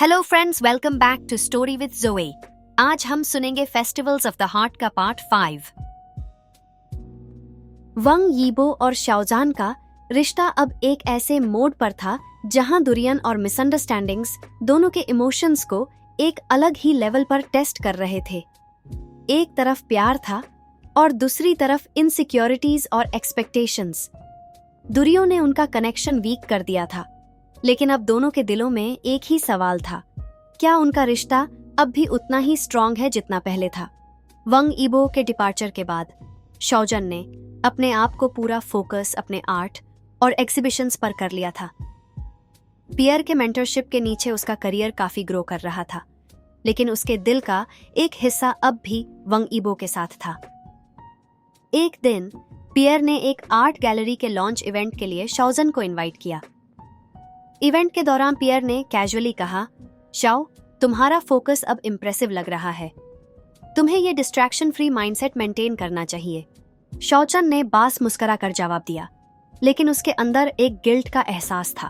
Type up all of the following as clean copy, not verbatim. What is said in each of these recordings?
Hello friends, welcome back to story with Joey. आज हम सुनेंगे फेस्टिवल्स ऑफ द हार्ट का पार्ट 5। वंग यीबो और शाओजान का रिश्ता अब एक ऐसे मोड पर था जहां दुरियन और मिसअंडरस्टैंडिंग्स दोनों के इमोशंस को एक अलग ही लेवल पर टेस्ट कर रहे थे। एक तरफ प्यार था और दूसरी तरफ इनसिक्योरिटीज और एक्सपेक्टेशंस। दुरियों ने उनका कनेक्शन वीक कर दिया था, लेकिन अब दोनों के दिलों में एक ही सवाल था, क्या उनका रिश्ता अब भी उतना ही स्ट्रॉन्ग है जितना पहले था। वंग यीबो के डिपार्चर के बाद शाओजान ने अपने आप को पूरा फोकस अपने आर्ट और एग्जीबिशंस पर कर लिया था। पियर के मेंटरशिप के नीचे उसका करियर काफी ग्रो कर रहा था, लेकिन उसके दिल का एक हिस्सा अब भी वंग यीबो के साथ था। एक दिन पियर ने एक आर्ट गैलरी के लॉन्च इवेंट के लिए शाओजान को इनवाइट किया। इवेंट के दौरान पियर ने कैजुअली कहा, शाओ, तुम्हारा फोकस अब इम्प्रेसिव लग रहा है। तुम्हें ये डिस्ट्रैक्शन फ्री माइंडसेट मेंटेन करना चाहिए। शाओजान ने बास मुस्कुरा कर जवाब दिया, लेकिन उसके अंदर एक गिल्ट का एहसास था।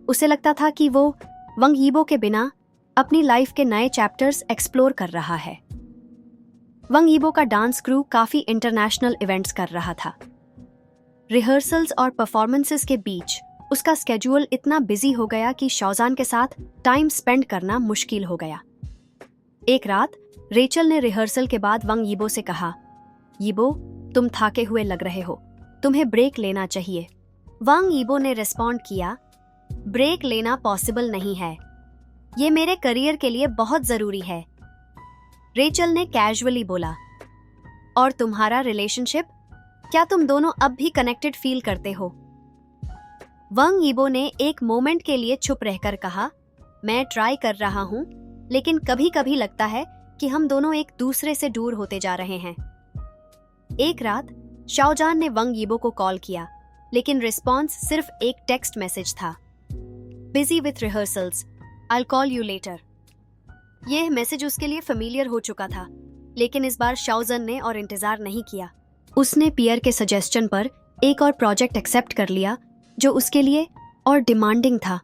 उसे लगता था कि वो वंग यीबो के बिना अपनी लाइफ के नए चैप्टर्स एक्सप्लोर कर रहा है। वंग यीबो का डांस क्रू काफी इंटरनेशनल इवेंट्स कर रहा था। रिहर्सल्स और परफॉर्मेंसेस के बीच उसका स्केड्यूल इतना बिजी हो गया कि शाओजान के साथ टाइम स्पेंड करना मुश्किल हो गया। एक रात रेचल ने रिहर्सल के बाद वंग यीबो से कहा, यीबो, तुम थाके हुए लग रहे हो, तुम्हें ब्रेक लेना चाहिए। वंग यीबो ने रिस्पॉन्ड किया, ब्रेक लेना पॉसिबल नहीं है, ये मेरे करियर के लिए बहुत जरूरी है। रेचल ने कैजुअली बोला, और तुम्हारा रिलेशनशिप, क्या तुम दोनों अब भी कनेक्टेड फील करते हो? वंग यीबो ने एक मोमेंट के लिए चुप रहकर कहा, मैं ट्राई कर रहा हूं, लेकिन कभी कभी लगता है कि हम दोनों एक दूसरे से दूर होते जा रहे हैं। एक रात शाओजान ने वंग यीबो को कॉल किया, लेकिन रिस्पॉन्स सिर्फ एक टेक्स्ट मैसेज था, busy with rehearsals, I call you later. यह मैसेज उसके लिए फेमिलियर हो चुका था, लेकिन इस बार शाओजान ने और इंतजार नहीं किया। उसने पियर के सजेस्शन पर एक और प्रोजेक्ट एक्सेप्ट कर लिया जो उसके लिए और डिमांडिंग था।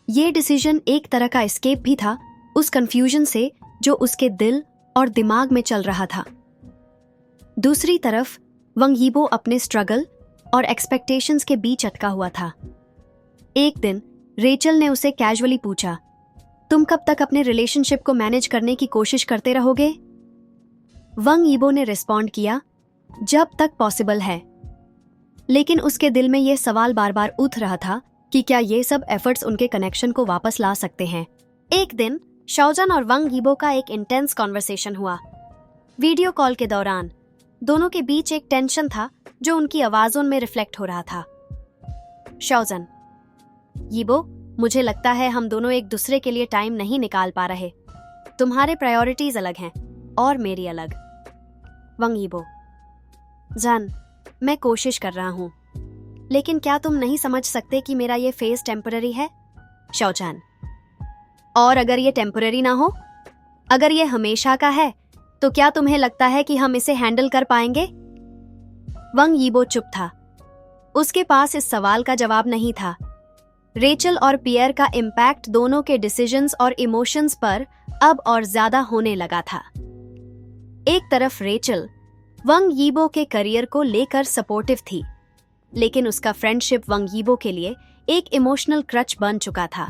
ये डिसीजन एक तरह का एस्केप भी था उस कंफ्यूजन से जो उसके दिल और दिमाग में चल रहा था। दूसरी तरफ वंग यीबो अपने स्ट्रगल और एक्सपेक्टेशंस के बीच अटका हुआ था। एक दिन रेचल ने उसे कैजुअली पूछा, तुम कब तक अपने रिलेशनशिप को मैनेज करने की कोशिश करते रहोगे? वंग यीबो ने रिस्पॉन्ड किया, जब तक पॉसिबल है। लेकिन उसके दिल में यह सवाल बार बार उठ रहा था कि क्या ये सब एफर्ट्स उनके कनेक्शन को वापस ला सकते हैं। एक दिन शाओजान और वंग यीबो का एक इंटेंस कॉन्वर्सेशन हुआ। वीडियो कॉल के दौरान दोनों के बीच एक टेंशन था जो उनकी आवाजों में रिफ्लेक्ट हो रहा था। शाओजान, यीबो, मुझे लगता है हम दोनों एक दूसरे के लिए टाइम नहीं निकाल पा रहे। तुम्हारे प्रायोरिटीज अलग हैं और मेरी अलग। वंग यीबो, जान, मैं कोशिश कर रहा हूं, लेकिन क्या तुम नहीं समझ सकते कि मेरा ये फेज टेम्पररी है? शाओजान, और अगर ये टेम्पररी ना हो, अगर ये हमेशा का है, तो क्या तुम्हें लगता है कि हम इसे हैंडल कर पाएंगे? वंग यीबो चुप था। उसके पास इस सवाल का जवाब नहीं था। रेचल और पियर का इम्पैक्ट दोनों के डिसीजंस और इमोशंस पर अब और ज्यादा होने लगा था। एक तरफ रेचल वंग यीबो के करियर को लेकर सपोर्टिव थी, लेकिन उसका फ्रेंडशिप वंग यीबो के लिए एक इमोशनल क्रच बन चुका था।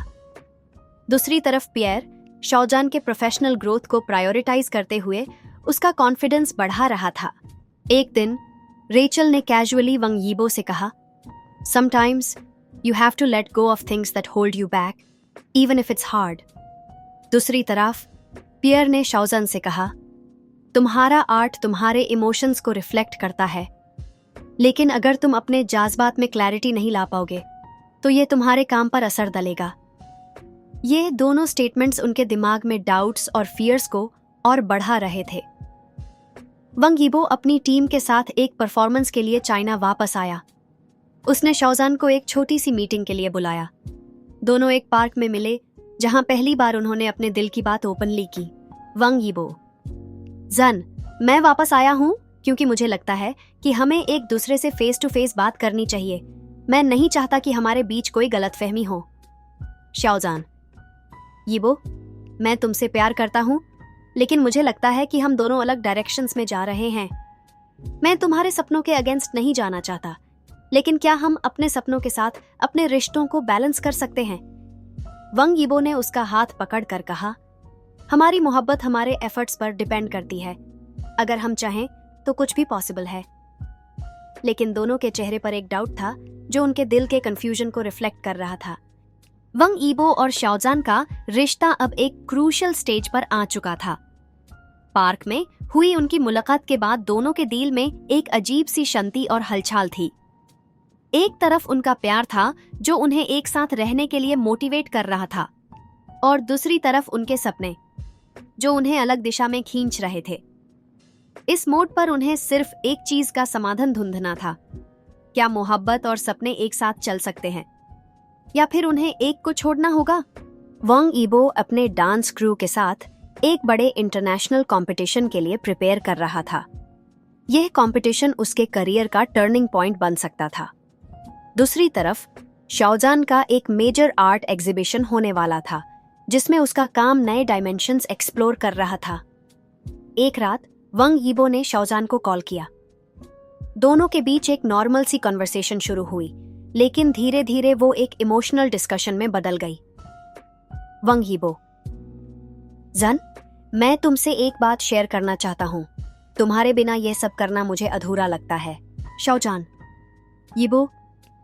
दूसरी तरफ पियर शाओजान के प्रोफेशनल ग्रोथ को प्रायोरिटाइज करते हुए उसका कॉन्फिडेंस बढ़ा रहा था। एक दिन रेचल ने कैजुअली वंग यीबो से कहा, sometimes you have to let go of things that hold you back, even if it's hard. दूसरी तरफ पियर ने शाओजान से कहा, तुम्हारा आर्ट तुम्हारे इमोशंस को रिफ्लेक्ट करता है, लेकिन अगर तुम अपने जज्बात में क्लैरिटी नहीं ला पाओगे तो ये तुम्हारे काम पर असर डालेगा। ये दोनों स्टेटमेंट्स उनके दिमाग में डाउट्स और फियर्स को और बढ़ा रहे थे। वंग यीबो अपनी टीम के साथ एक परफॉर्मेंस के लिए चाइना वापस आया। उसने शाओजान को एक छोटी सी मीटिंग के लिए बुलाया। दोनों एक पार्क में मिले जहां पहली बार उन्होंने अपने दिल की बात ओपनली की। वंग यीबो, जन, मैं वापस आया हूं क्योंकि मुझे लगता है कि हमें एक दूसरे से फेस टू फेस बात करनी चाहिए। मैं नहीं चाहता कि हमारे बीच कोई गलतफहमी हो। शाओजान, यीबो, मैं तुमसे प्यार करता हूँ, लेकिन मुझे लगता है कि हम दोनों अलग डायरेक्शंस में जा रहे हैं। मैं तुम्हारे सपनों के अगेंस्ट नहीं जाना चाहता, लेकिन क्या हम अपने सपनों के साथ अपने रिश्तों को बैलेंस कर सकते हैं? वंग यीबो ने उसका हाथ पकड़कर कहा, हमारी मोहब्बत हमारे एफर्ट्स पर डिपेंड करती है। अगर हम चाहें तो कुछ भी पॉसिबल है। लेकिन दोनों के चेहरे पर एक डाउट था जो उनके दिल के कंफ्यूजन को रिफ्लेक्ट कर रहा था। वंग यीबो और शाओजान का रिश्ता अब एक क्रूशियल स्टेज पर आ चुका था। पार्क में हुई उनकी मुलाकात के बाद दोनों के दिल में एक अजीब सी शांति और हलचल थी। एक तरफ उनका प्यार था जो उन्हें एक साथ रहने के लिए मोटिवेट कर रहा था, और दूसरी तरफ उनके सपने जो उन्हें अलग दिशा में खींच रहे थे। इस मोड़ पर उन्हें सिर्फ एक चीज का समाधान ढूंढना था। क्या मोहब्बत और सपने एक साथ चल सकते हैं, या फिर उन्हें एक को छोड़ना होगा? वंग यीबो अपने डांस क्रू के साथ एक बड़े इंटरनेशनल कंपटीशन के लिए प्रिपेयर कर रहा था। यह कंपटीशन उसके करियर का टर्निंग पॉइंट बन सकता था। दूसरी तरफ शाओजान का एक मेजर आर्ट एग्जीबिशन होने वाला था, जिसमें उसका काम नए डायमेंशंस एक्सप्लोर कर रहा था। एक रात वंग यीबो ने शाओजान को कॉल किया। दोनों के बीच एक नॉर्मल सी कन्वर्सेशन शुरू हुई, लेकिन धीरे धीरे वो एक इमोशनल डिस्कशन में बदल गई। वंग यीबो, जन, मैं तुमसे एक बात शेयर करना चाहता हूँ। तुम्हारे बिना यह सब करना मुझे अधूरा लगता है। शाओजान, यीबो,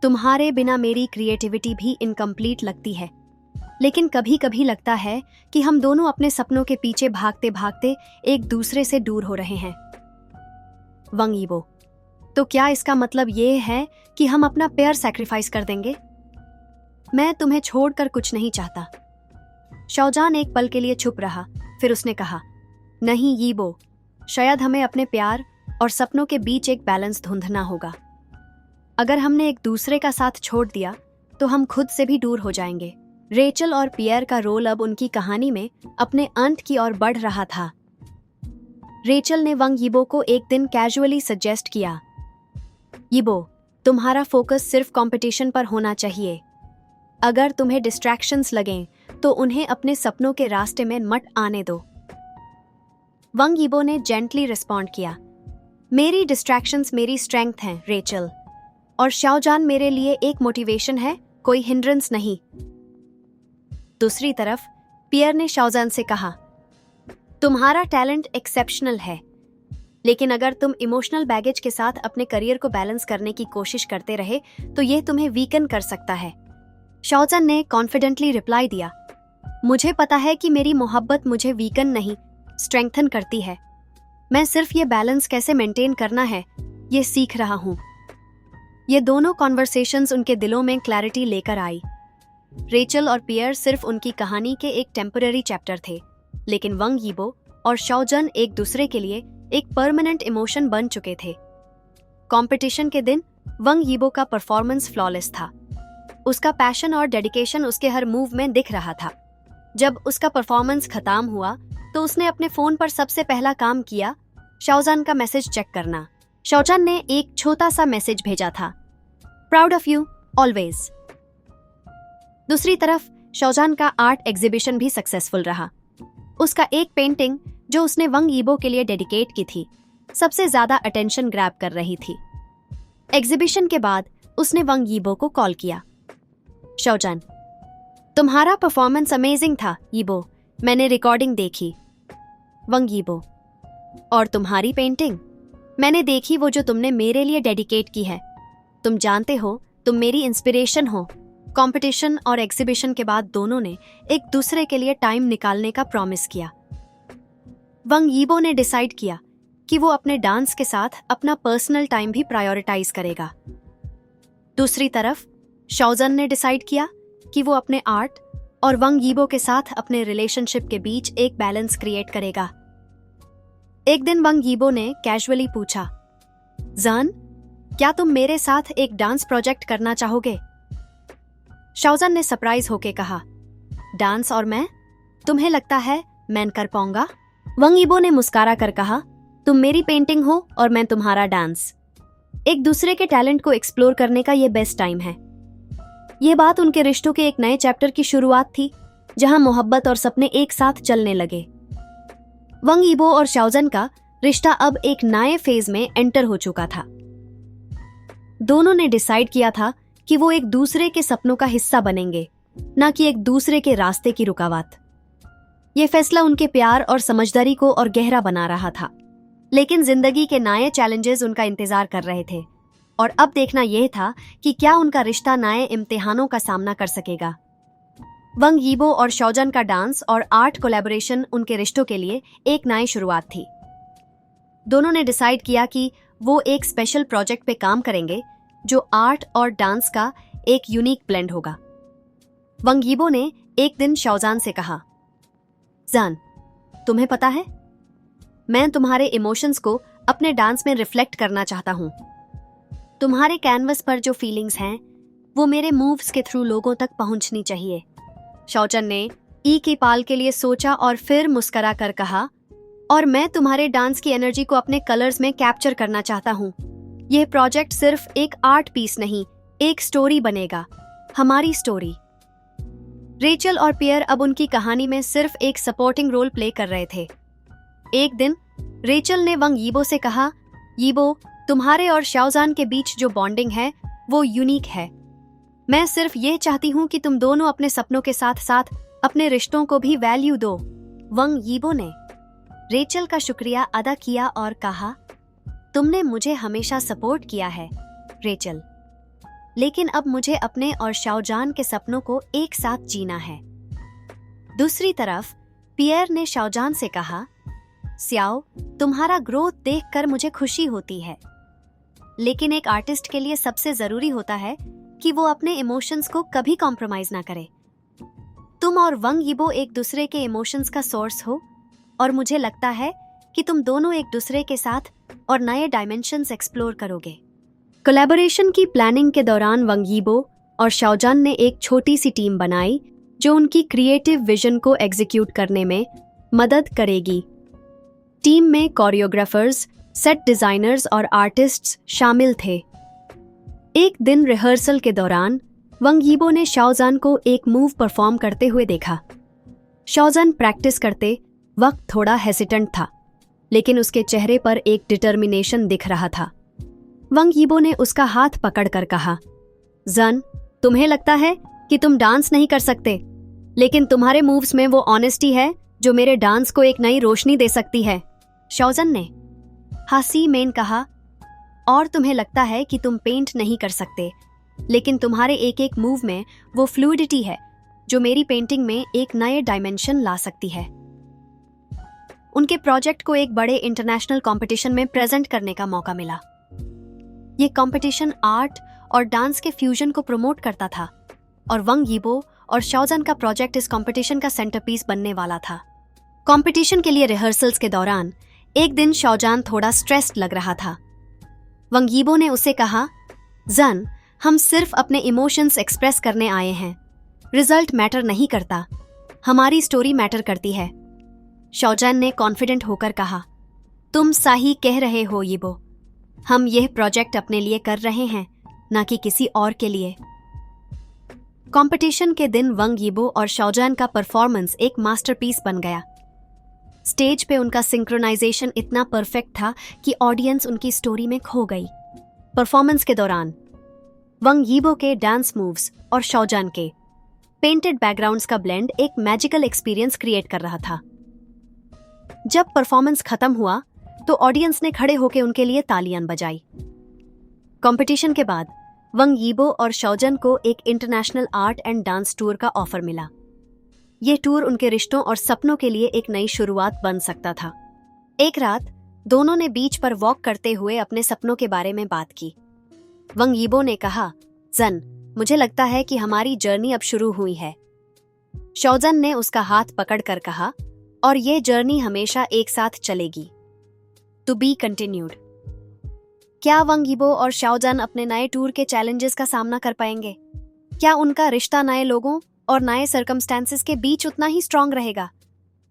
तुम्हारे बिना मेरी क्रिएटिविटी भी इनकम्प्लीट लगती है, लेकिन कभी कभी लगता है कि हम दोनों अपने सपनों के पीछे भागते भागते एक दूसरे से दूर हो रहे हैं। वंग यीबो, तो क्या इसका मतलब ये है कि हम अपना प्यार सैक्रिफाइस कर देंगे? मैं तुम्हें छोड़कर कुछ नहीं चाहता। शाओजान एक पल के लिए चुप रहा, फिर उसने कहा, नहीं यीबो, शायद हमें अपने प्यार और सपनों के बीच एक बैलेंस ढूंढना होगा। अगर हमने एक दूसरे का साथ छोड़ दिया तो हम खुद से भी दूर हो जाएंगे। रेचल और पियर का रोल अब उनकी कहानी में अपने अंत की ओर बढ़ रहा था। रेचल ने वंग यीबो को एक दिन कैजुअली सजेस्ट किया, यीबो, तुम्हारा फोकस सिर्फ कंपटीशन पर होना चाहिए। अगर तुम्हें डिस्ट्रैक्शंस लगें तो उन्हें अपने सपनों के रास्ते में मत आने दो। वंग यीबो ने जेंटली रिस्पॉन्ड किया, मेरी डिस्ट्रैक्शंस मेरी स्ट्रेंथ हैं रेचल, और शाओजान मेरे लिए एक मोटिवेशन है, कोई हिंड्रेंस नहीं। दूसरी तरफ पियर ने शाओजान से कहा, तुम्हारा टैलेंट एक्सेप्शनल है, लेकिन अगर तुम इमोशनल बैगेज के साथ अपने करियर को बैलेंस करने की कोशिश करते रहे तो यह तुम्हें वीकन कर सकता है। शाओजान ने कॉन्फिडेंटली रिप्लाई दिया, मुझे पता है कि मेरी मोहब्बत मुझे वीकन नहीं, स्ट्रेंथन करती है। मैं सिर्फ ये बैलेंस कैसे मेंटेन करना है, ये सीख रहा हूँ। ये दोनों कॉन्वर्सेशंस उनके दिलों में क्लैरिटी लेकर आई। रेचल और पियर सिर्फ उनकी कहानी के एक टेम्पररी चैप्टर थे, लेकिन वंग यीबो और शाओजान एक दूसरे के लिए एक परमानेंट इमोशन बन चुके थे। कंपटीशन के दिन वंग यीबो का परफॉर्मेंस फ्लॉलेस था। उसका पैशन और डेडिकेशन उसके हर मूव में दिख रहा था। जब उसका परफॉर्मेंस खत्म हुआ तो उसने अपने फोन पर सबसे पहला काम किया शाओजान का मैसेज चेक करना। शाओजान ने एक छोटा सा मैसेज भेजा था, प्राउड ऑफ यू ऑलवेज। दूसरी तरफ शाओजान का आर्ट एग्जीबिशन भी सक्सेसफुल रहा। उसका एक पेंटिंग जो उसने वंग यीबो के लिए डेडिकेट की थी, सबसे ज्यादा अटेंशन ग्रैब कर रही थी। एग्जीबिशन के बाद उसने वंग यीबो को कॉल किया, शाओजान, तुम्हारा परफॉर्मेंस अमेजिंग था यीबो, मैंने रिकॉर्डिंग देखी। वंग यीबो, और तुम्हारी पेंटिंग? मैंने देखी, वो जो तुमने मेरे लिए डेडिकेट की है। तुम जानते हो, तुम मेरी इंस्पिरेशन हो। कंपटीशन और एग्जीबिशन के बाद दोनों ने एक दूसरे के लिए टाइम निकालने का प्रॉमिस किया। वंग यीबो ने डिसाइड किया कि वो अपने डांस के साथ अपना पर्सनल टाइम भी प्रायोरिटाइज करेगा। दूसरी तरफ शाओजान ने डिसाइड किया कि वो अपने आर्ट और वंग यीबो के साथ अपने रिलेशनशिप के बीच एक बैलेंस क्रिएट करेगा। एक दिन वंग यीबो ने कैजुअली पूछा, जान, क्या तुम मेरे साथ एक डांस प्रोजेक्ट करना चाहोगे? शाओजान ने सरप्राइज होके कहा, डांस और मैं? तुम्हें लगता है मैं कर पाऊंगा? वंग यीबो ने मुस्कुरा कर कहा, तुम मेरी पेंटिंग हो और मैं तुम्हारा डांस। एक दूसरे के टैलेंट को एक्सप्लोर करने का ये बेस्ट टाइम है। ये बात उनके रिश्तों के एक नए चैप्टर की शुरुआत थी। जहां मोहब्बत और सपने एक साथ चलने लगे। वंग यीबो और शाओजन का रिश्ता अब एक नए फेज में एंटर हो चुका था। दोनों ने डिसाइड किया था कि वो एक दूसरे के सपनों का हिस्सा बनेंगे, ना कि एक दूसरे के रास्ते की रुकावट। ये फैसला उनके प्यार और समझदारी को और गहरा बना रहा था। लेकिन जिंदगी के नए चैलेंजेस उनका इंतजार कर रहे थे और अब देखना यह था कि क्या उनका रिश्ता नए इम्तिहानों का सामना कर सकेगा। वंग यीबो और शाओजन का डांस और आर्ट कोलैबोरेशन उनके रिश्तों के लिए एक नई शुरुआत थी। दोनों ने डिसाइड किया कि वो एक स्पेशल प्रोजेक्ट पे काम करेंगे जो आर्ट और डांस का एक यूनिक ब्लेंड होगा। वंग यीबो ने एक दिन शाओजान से कहा, जान, तुम्हें पता है, मैं तुम्हारे इमोशंस को अपने डांस में रिफ्लेक्ट करना चाहता हूं। तुम्हारे कैनवस पर जो फीलिंग्स हैं वो मेरे मूव्स के थ्रू लोगों तक पहुंचनी चाहिए। शाओजन ने ई के पाल के लिए सोचा और फिर मुस्करा कर कहा, और मैं तुम्हारे डांस की एनर्जी को अपने कलर्स में कैप्चर करना चाहता हूँ। यह प्रोजेक्ट सिर्फ एक आर्ट पीस नहीं, एक स्टोरी बनेगा, हमारी स्टोरी। रेचल और पियर अब उनकी कहानी में सिर्फ एक सपोर्टिंग रोल प्ले कर रहे थे। एक दिन रेचल ने वंग यीबो से कहा, यीबो, तुम्हारे और शाओजान के बीच जो बॉन्डिंग है वो यूनिक है। मैं सिर्फ ये चाहती हूँ कि तुम दोनों अपने सपनों के साथ साथ अपने रिश्तों को भी वैल्यू दो। वंग यीबो ने रेचल का शुक्रिया अदा किया और कहा, तुमने मुझे हमेशा सपोर्ट किया है रेचल, लेकिन अब मुझे अपने और शाओजान के सपनों को एक साथ जीना है। दूसरी तरफ पियर ने शाओजान से कहा, स्याओ, तुम्हारा ग्रोथ देखकर मुझे खुशी होती है, लेकिन एक आर्टिस्ट के लिए सबसे जरूरी होता है कि वो अपने इमोशंस को कभी कॉम्प्रोमाइज ना करे। तुम और वंग यीबो एक दूसरे के इमोशंस का सोर्स हो और मुझे लगता है कि तुम दोनों एक दूसरे के साथ और नए डायमेंशंस एक्सप्लोर करोगे। कोलैबोरेशन की प्लानिंग के दौरान वंग यीबो और शाओजान ने एक छोटी सी टीम बनाई जो उनकी क्रिएटिव विजन को एग्जीक्यूट करने में मदद करेगी। टीम में कोरियोग्राफर्स, सेट डिजाइनर्स और आर्टिस्ट्स शामिल थे। एक दिन रिहर्सल के दौरान वंग यीबो ने शाओजान को एक मूव परफॉर्म करते हुए देखा। शाओजान प्रैक्टिस करते वक्त थोड़ा हेसिटेंट था, लेकिन उसके चेहरे पर एक डिटर्मिनेशन दिख रहा था। वंग यीबो ने उसका हाथ पकड़कर कहा, जन, तुम्हें लगता है कि तुम डांस नहीं कर सकते, लेकिन तुम्हारे मूव्स में वो ऑनेस्टी है जो मेरे डांस को एक नई रोशनी दे सकती है। शाओजन ने हंसी में कहा, और तुम्हें लगता है कि तुम पेंट नहीं कर सकते, लेकिन तुम्हारे एक एक मूव में वो फ्लूइडिटी है जो मेरी पेंटिंग में एक नए डायमेंशन ला सकती है। उनके प्रोजेक्ट को एक बड़े इंटरनेशनल कंपटीशन में प्रेजेंट करने का मौका मिला। ये कंपटीशन आर्ट और डांस के फ्यूजन को प्रमोट करता था और वंग यीबो और शाओजन का प्रोजेक्ट इस कंपटीशन का सेंटरपीस बनने वाला था। कंपटीशन के लिए रिहर्सल्स के दौरान एक दिन शाओजान थोड़ा स्ट्रेस्ड लग रहा था। वंग यीबो ने उसे कहा, जन, हम सिर्फ अपने इमोशंस एक्सप्रेस करने आए हैं, रिजल्ट मैटर नहीं करता, हमारी स्टोरी मैटर करती है। शाओजान ने कॉन्फिडेंट होकर कहा, तुम सही कह रहे हो यीबो, हम यह प्रोजेक्ट अपने लिए कर रहे हैं, ना कि किसी और के लिए। कंपटीशन के दिन वंग यीबो और शाओजान का परफॉर्मेंस एक मास्टरपीस बन गया। स्टेज पे उनका सिंक्रोनाइजेशन इतना परफेक्ट था कि ऑडियंस उनकी स्टोरी में खो गई। परफॉर्मेंस के दौरान वंग यीबो के डांस मूव्स और शाओजान के पेंटेड बैकग्राउंड्स का ब्लेंड एक मैजिकल एक्सपीरियंस क्रिएट कर रहा था। जब परफॉर्मेंस खत्म हुआ तो ऑडियंस ने खड़े होकर उनके लिए तालियां बजाई। कंपटीशन के बाद वंग यीबो और शाओजन को एक international art and dance tour का ऑफर मिला। यह टूर उनके रिश्तों और सपनों के लिए एक नई शुरुआत बन सकता था। एक रात दोनों ने बीच पर वॉक करते हुए अपने सपनों के बारे में बात की। वंग यीबो ने कहा, जन, मुझे लगता है कि हमारी जर्नी अब शुरू हुई है। शाओजन ने उसका हाथ पकड़कर कहा, और ये जर्नी हमेशा एक साथ चलेगी। To be continued. क्या वंग यीबो और शाओजन अपने नए टूर के चैलेंजेस का सामना कर पाएंगे? क्या उनका रिश्ता नए लोगों और नए सर्कमस्टेंसेस के बीच उतना ही स्ट्रांग रहेगा?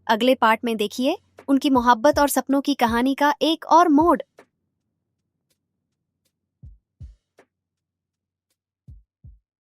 अगले पार्ट में देखिए उनकी मोहब्बत और सपनों की कहानी का एक और मोड़।